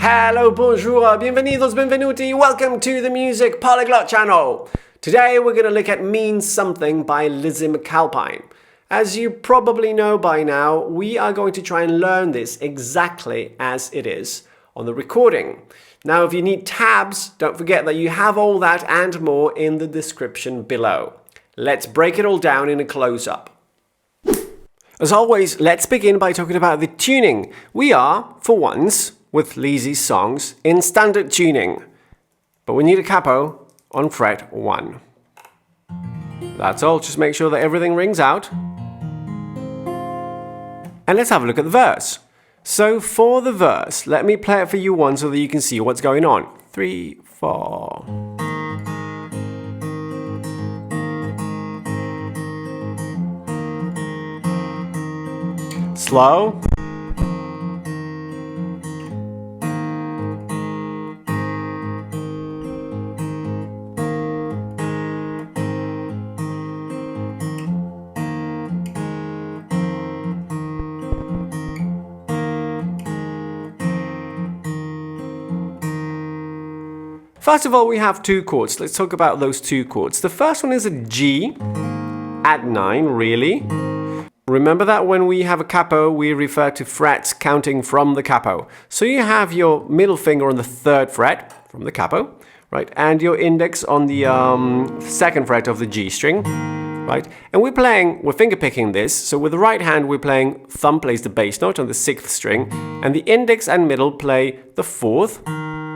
Hello, bonjour, bienvenidos, benvenuti, welcome to the Music Polyglot channel. Today we're going to look at Mean Something by Lizzy McAlpine. As you probably know by now, we are going to try and learn this exactly as it is on the recording. Now, if you need tabs, don't forget that you have all that and more in the description below. Let's break it all down in a close-up. As always, let's begin by talking about the tuning. We are, for once, with Lizzy's songs in standard tuning, but we need a capo on fret 1. That's all, just make sure that everything rings out. And let's have a look at the verse. So for the verse, let me play it for you once so that you can see what's going on. 3, 4. Slow. First of all, we have two chords. Let's talk about those two chords. The first one is a G at 9, really. Remember that when we have a capo, we refer to frets counting from the capo. So you have your middle finger on the 3rd fret from the capo, right? And your index on the 2nd fret of the G string, right? And we're finger picking this. So with the right hand, we're playing, thumb plays the bass note on the 6th string, and the index and middle play the 4th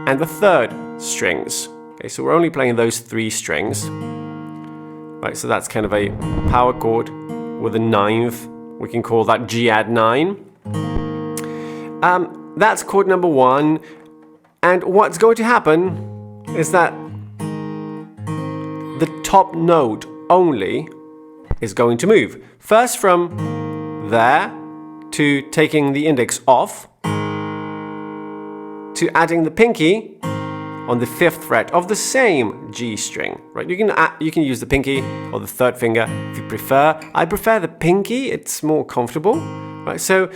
and the 3rd strings. Okay, so we're only playing those 3 strings. Right, so that's kind of a power chord with a 9th. We can call that G add 9. That's chord number 1. And what's going to happen is that the top note only is going to move. First from there to taking the index off, to adding the pinky on the 5th fret of the same G string, right? You can use the pinky or the 3rd finger if you prefer. I prefer the pinky, it's more comfortable, right? So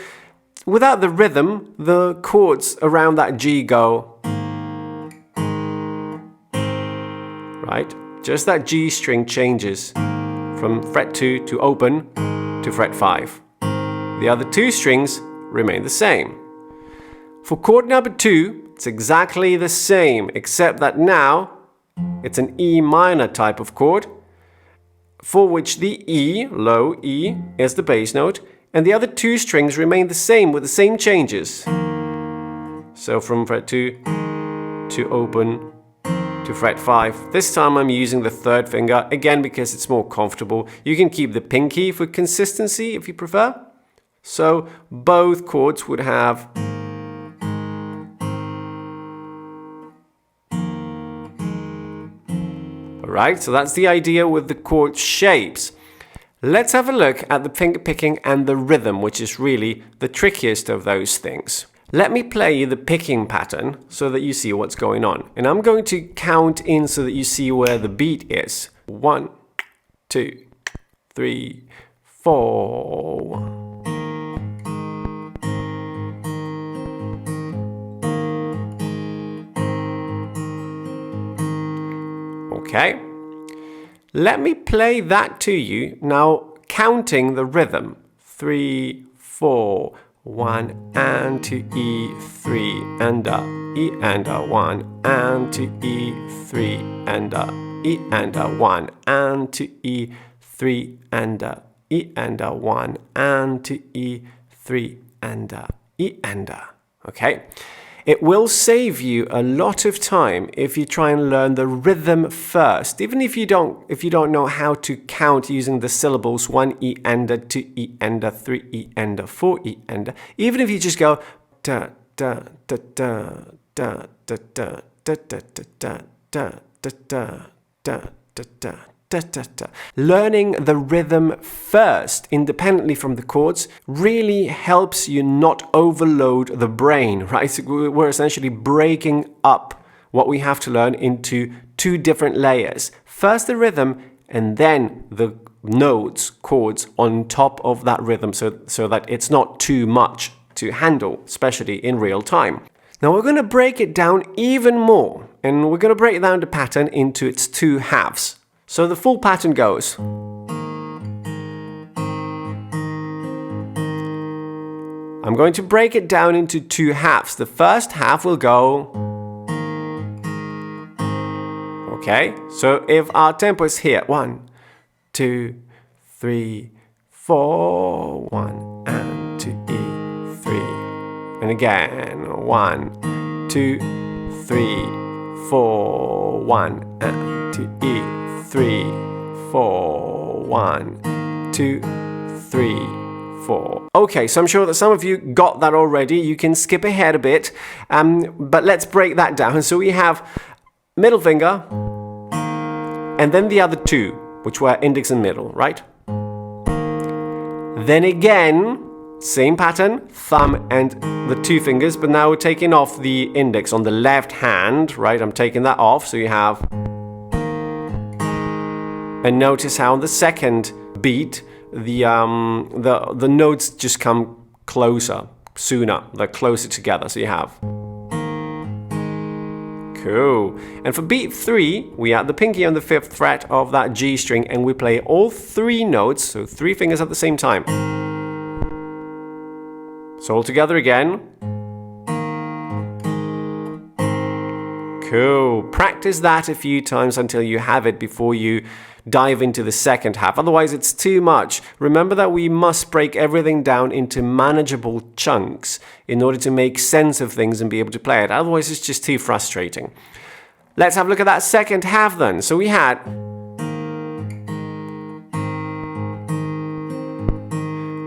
without the rhythm, the chords around that G go, right? Just that G string changes from fret 2 to open to fret 5. The other 2 strings remain the same. For chord number 2, it's exactly the same, except that now it's an E minor type of chord, for which the E, low E, is the bass note, and the other 2 strings remain the same with the same changes. So from fret 2 to open to fret 5. This time I'm using the 3rd finger, again because it's more comfortable. You can keep the pinky for consistency if you prefer. So both chords would have right, so that's the idea with the chord shapes. Let's have a look at the finger picking and the rhythm, which is really the trickiest of those things. Let me play you the picking pattern so that you see what's going on. And I'm going to count in so that you see where the beat is. 1, 2, 3, 4. Okay, let me play that to you now, counting the rhythm. 3, 4, 1 and to E, 3 and a, E and a, 1 and to E, 3 and a, E and a, 1 and to E, 3 and a, E and a, 1 and to E, 3 and a, E and a. Okay. It will save you a lot of time if you try and learn the rhythm first. Even if you don't know how to count using the syllables 1 E and a, 2 E and a, 3 E and a, 4 E and a. Even if you just go da da da da da da da da da da da da da da da da. Learning the rhythm first, independently from the chords, really helps you not overload the brain, right? So we're essentially breaking up what we have to learn into 2 different layers. First the rhythm, and then the notes, chords on top of that rhythm, so that it's not too much to handle, especially in real time. Now we're going to break it down even more, and we're going to break down the pattern into its two halves. So the full pattern goes. I'm going to break it down into two halves. The first half will go. Okay, so if our tempo is here, 1, 2, 3, 4, 1 and 2, E3, and again, 1, 2, 3, 4, 1 and 2, E3, 4, 1, 2, 3. 4. Okay, so I'm sure that some of you got that already. You can skip ahead a bit, but let's break that down. So we have middle finger, and then the other two, which were index and middle, right? Then again, same pattern, thumb and the two fingers, but now we're taking off the index on the left hand, right? I'm taking that off, so you have... And notice how on the second beat, the notes just come closer, sooner. They're closer together, so you have. Cool. And for beat 3, we add the pinky on the 5th fret of that G string, and we play all 3 notes, so 3 fingers at the same time. So all together again. Cool. Practice that a few times until you have it before you dive into the second half. Otherwise, it's too much. Remember that we must break everything down into manageable chunks in order to make sense of things and be able to play it. Otherwise, it's just too frustrating. Let's have a look at that second half then. So we had...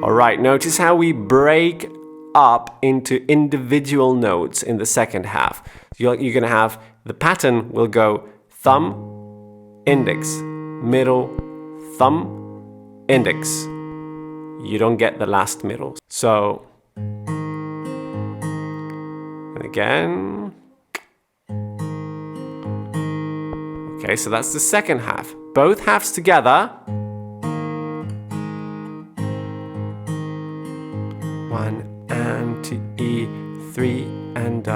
Alright, notice how we break up into individual notes in the second half. You're going to have... The pattern will go thumb, index, middle, thumb, index. You don't get the last middle. So, and again. Okay, so that's the second half. Both halves together. 1 and 2, E3 and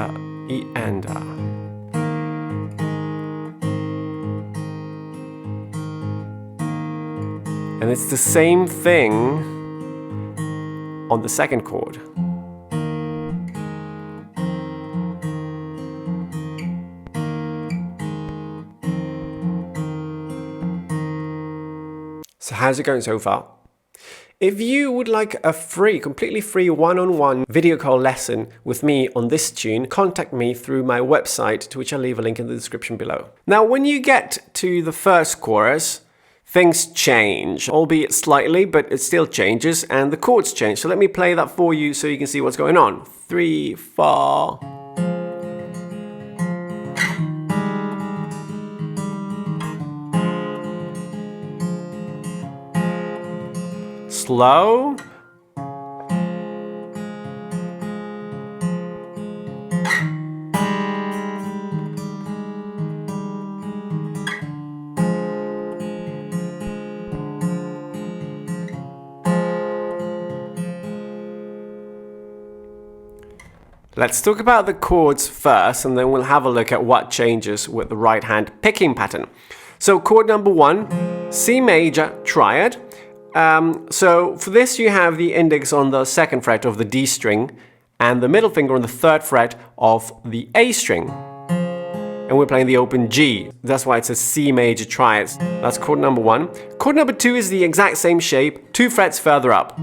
E and And it's the same thing on the second chord. So how's it going so far? If you would like a completely free one-on-one video call lesson with me on this tune, contact me through my website, to which I'll leave a link in the description below. Now, when you get to the first chorus, things change, albeit slightly, but it still changes, and the chords change. So let me play that for you so you can see what's going on. 3, 4. Slow. Let's talk about the chords first, and then we'll have a look at what changes with the right hand picking pattern. So chord number 1, C major triad. So for this you have the index on the 2nd fret of the D string and the middle finger on the 3rd fret of the A string. And we're playing the open G. That's why it's a C major triad. That's chord number 1. Chord number 2 is the exact same shape, 2 frets further up.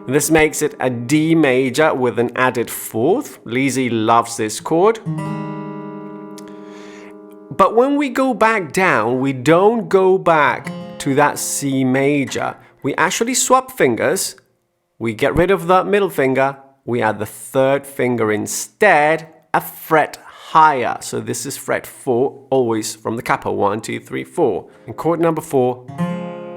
This makes it a D major with an added 4th. Lizzy loves this chord. But when we go back down, we don't go back to that C major. We actually swap fingers. We get rid of the middle finger. We add the 3rd finger instead, a fret higher. So this is fret 4, always from the capo. 1, 2, 3, 4. And chord number 4,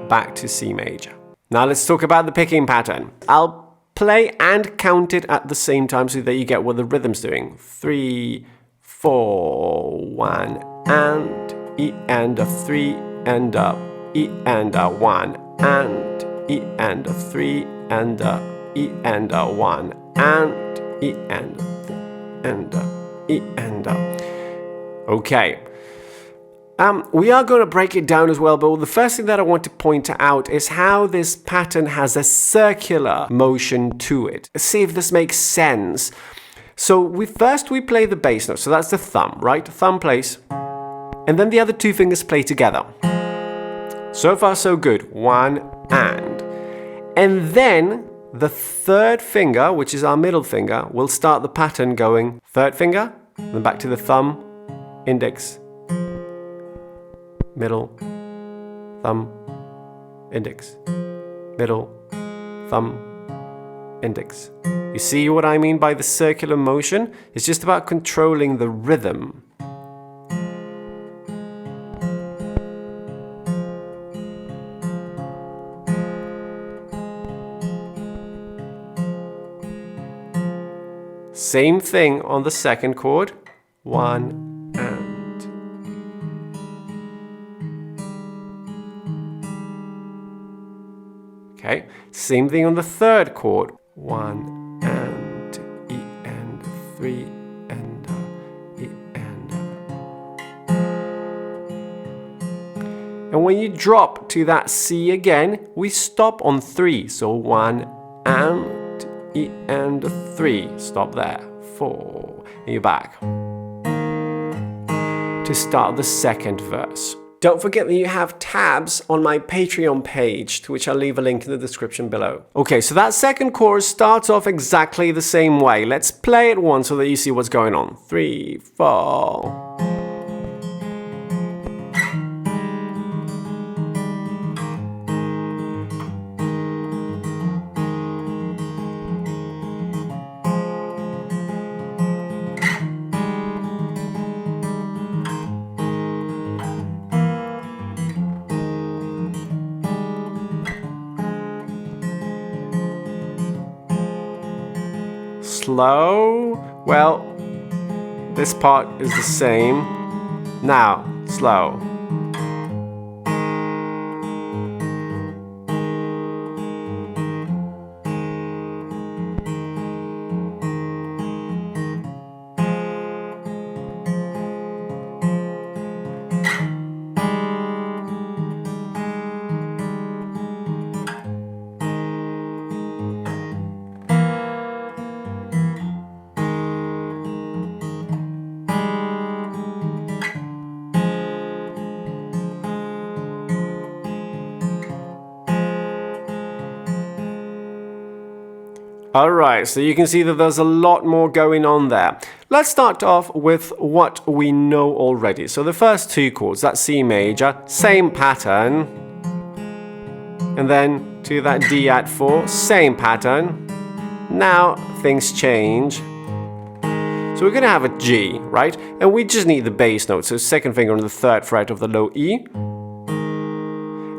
back to C major. Now let's talk about the picking pattern. I'll play and count it at the same time so that you get what the rhythm's doing. 3, 4, 1, and E and a 3 and a E and a 1 and E and a 3 and a E and a 1 and E and a 3. and E and Okay. We are going to break it down as well, but the first thing that I want to point out is how this pattern has a circular motion to it. See if this makes sense. So we play the bass note, so that's the thumb, right? Thumb plays, and then the other two fingers play together. So far so good, 1 and then the third finger, which is our middle finger, will start the pattern going third finger, then back to the thumb, index, middle, thumb, index, middle, thumb, index. You see what I mean by the circular motion? It's just about controlling the rhythm. Same thing on the second chord, 1 and. Okay, same thing on the third chord, 1 and E and 3 and E and. And when you drop to that C again, we stop on 3, so 1 and E and 3, stop there, 4, and you're back to start the second verse. Don't forget that you have tabs on my Patreon page, to which I'll leave a link in the description below. Okay, so that second chorus starts off exactly the same way. Let's play it once so that you see what's going on. 3, 4. Slow, well, this part is the same. Now, slow. Alright, so you can see that there's a lot more going on there. Let's start off with what we know already. So the first two chords, that C major, same pattern. And then to that D at 4, same pattern. Now things change. So we're going to have a G, right? And we just need the bass note, so second finger on the third fret of the low E.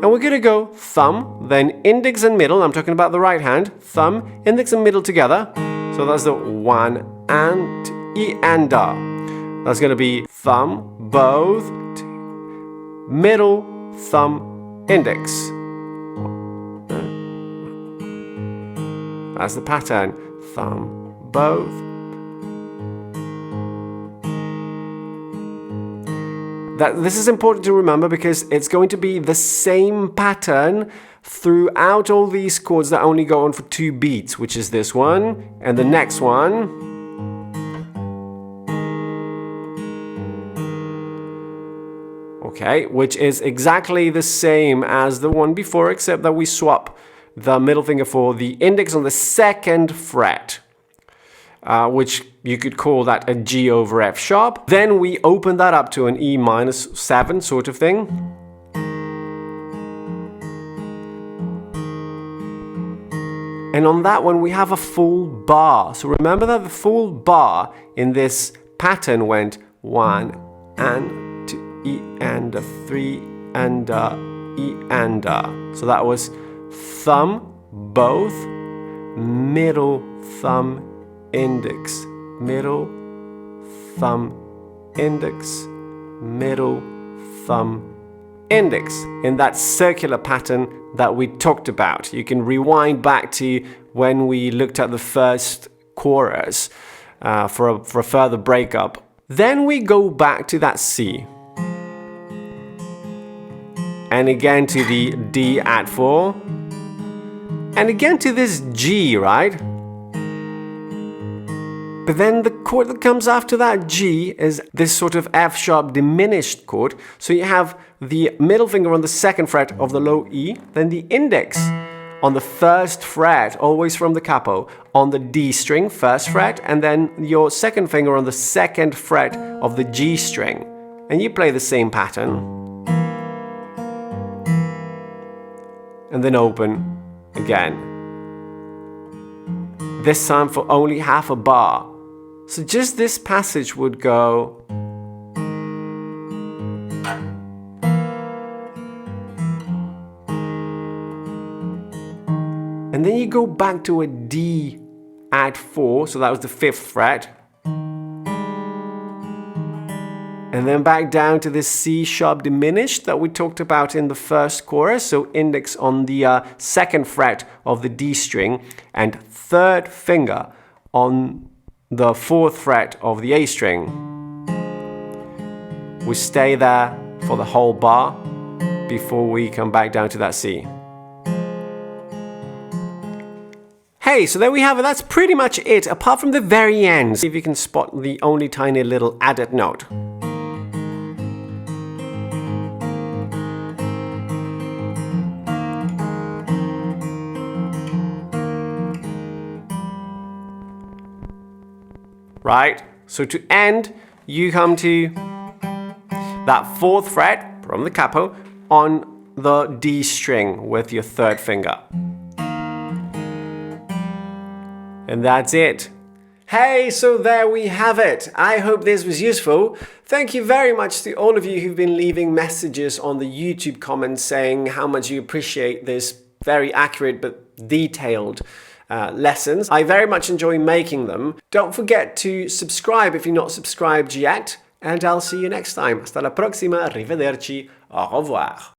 And we're going to go thumb, then index and middle. I'm talking about the right hand. Thumb, index and middle together. So that's the 1 and E and A. That's going to be thumb, both, middle, thumb, index. That's the pattern. Thumb, both. This is important to remember because it's going to be the same pattern throughout all these chords that only go on for 2 beats, which is this one and the next one. Okay, which is exactly the same as the one before, except that we swap the middle finger for the index on the second fret. Which you could call that a G over F sharp. Then we open that up to an E minus 7 sort of thing. And on that one we have a full bar. So remember that the full bar in this pattern went 1 and 2 E and a 3 and a E and a. So that was thumb, both, middle, thumb, index, middle, thumb, index, middle, thumb, index, in that circular pattern that we talked about. You can rewind back to when we looked at the first chorus for a further breakup. Then we go back to that C. And again to the D add 4. And again to this G, right? But then the chord that comes after that G is this sort of F sharp diminished chord. So you have the middle finger on the 2nd fret of the low E, then the index on the 1st fret, always from the capo, on the D string, 1st fret, and then your 2nd finger on the 2nd fret of the G string. And you play the same pattern. And then open again. This time for only half a bar. So just this passage would go. And then you go back to a D add 4, so that was the 5th fret. And then back down to this C sharp diminished that we talked about in the first chorus. So index on the 2nd fret of the D string and 3rd finger on the 4th fret of the A string. We stay there for the whole bar before we come back down to that C. Hey, so there we have it. That's pretty much it, apart from the very end. See if you can spot the only tiny little added note. Right? So to end, you come to that 4th fret from the capo on the D string with your 3rd finger. And that's it. Hey, so there we have it. I hope this was useful. Thank you very much to all of you who've been leaving messages on the YouTube comments saying how much you appreciate this very accurate but detailed lessons. I very much enjoy making them. Don't forget to subscribe if you're not subscribed yet, and I'll see you next time. Hasta la próxima, arrivederci, au revoir.